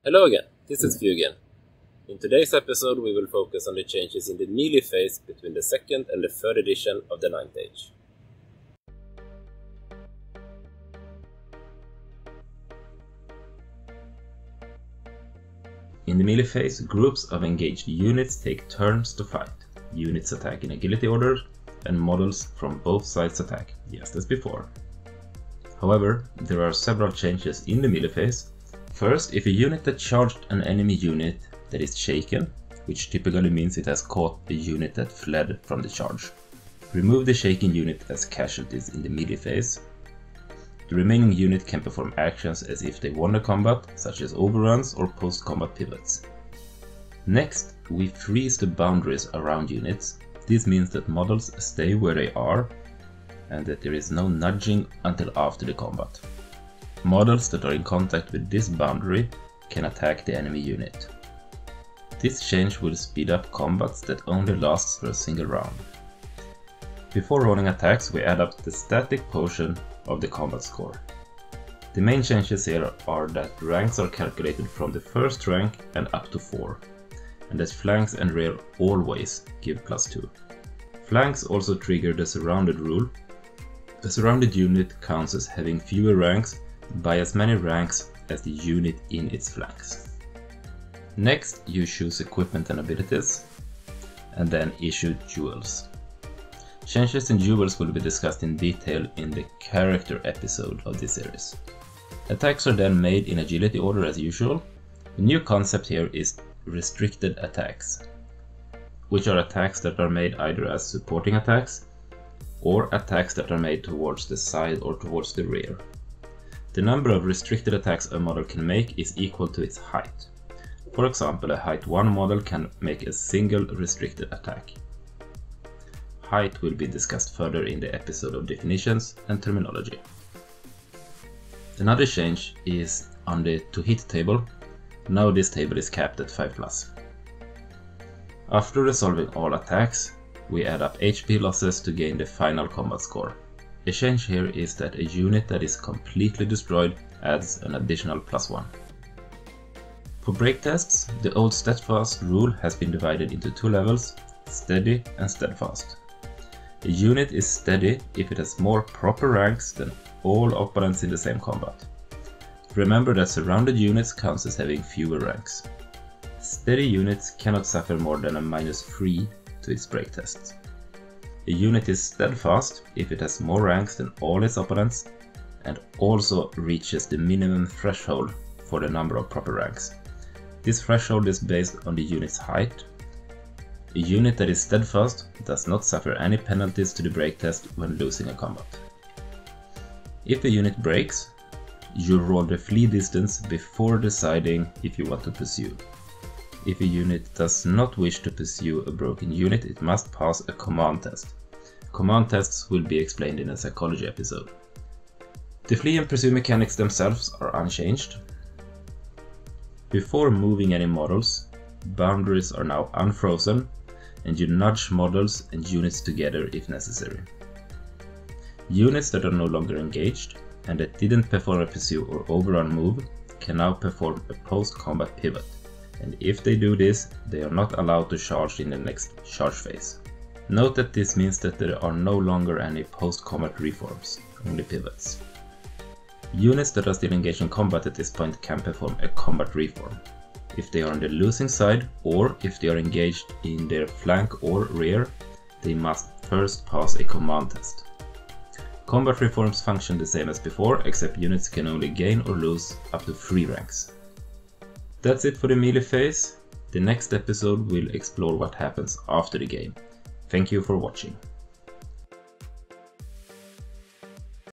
Hello again, this is Fugen. In today's episode we will focus on the changes in the melee phase between the 2nd and the 3rd edition of the 9th Age. In the melee phase, groups of engaged units take turns to fight. Units attack in agility order, and models from both sides attack, just as before. However, there are several changes in the melee phase. First, if a unit that charged an enemy unit that is shaken, which typically means it has caught a unit that fled from the charge, remove the shaken unit as casualties in the melee phase. The remaining unit can perform actions as if they won the combat, such as overruns or post-combat pivots. Next, we freeze the boundaries around units. This means that models stay where they are and that there is no nudging until after the combat. Models that are in contact with this boundary can attack the enemy unit. This change will speed up combats that only lasts for a single round. Before rolling attacks, we add up the static portion of the combat score. The main changes here are that ranks are calculated from the first rank and up to 4, and that flanks and rear always give +2. Flanks also trigger the surrounded rule. The surrounded unit counts as having fewer ranks by as many ranks as the unit in its flanks. Next, you choose equipment and abilities, and then issue jewels. Changes in jewels will be discussed in detail in the character episode of this series. Attacks are then made in agility order as usual. The new concept here is restricted attacks, which are attacks that are made either as supporting attacks or attacks that are made towards the side or towards the rear. The number of restricted attacks a model can make is equal to its height. For example, a height 1 model can make a single restricted attack. Height will be discussed further in the episode of definitions and terminology. Another change is on the to hit table. Now this table is capped at 5+. After resolving all attacks, we add up HP losses to gain the final combat score. The change here is that a unit that is completely destroyed adds an additional +1. For break tests, the old steadfast rule has been divided into 2 levels, steady and steadfast. A unit is steady if it has more proper ranks than all opponents in the same combat. Remember that surrounded units counts as having fewer ranks. Steady units cannot suffer more than a -3 to its break tests. A unit is steadfast if it has more ranks than all its opponents and also reaches the minimum threshold for the number of proper ranks. This threshold is based on the unit's height. A unit that is steadfast does not suffer any penalties to the break test when losing a combat. If a unit breaks, you roll the flee distance before deciding if you want to pursue. If a unit does not wish to pursue a broken unit, it must pass a command test. Command tests will be explained in a psychology episode. The flee and pursue mechanics themselves are unchanged. Before moving any models, boundaries are now unfrozen, and you nudge models and units together if necessary. Units that are no longer engaged and that didn't perform a pursue or overrun move can now perform a post-combat pivot. And if they do this, they are not allowed to charge in the next charge phase. Note that this means that there are no longer any post-combat reforms, only pivots. Units that are still engaged in combat at this point can perform a combat reform. If they are on the losing side, or if they are engaged in their flank or rear, they must first pass a command test. Combat reforms function the same as before, except units can only gain or lose up to 3 ranks. That's it for the melee phase. The next episode will explore what happens after the game. Thank you for watching.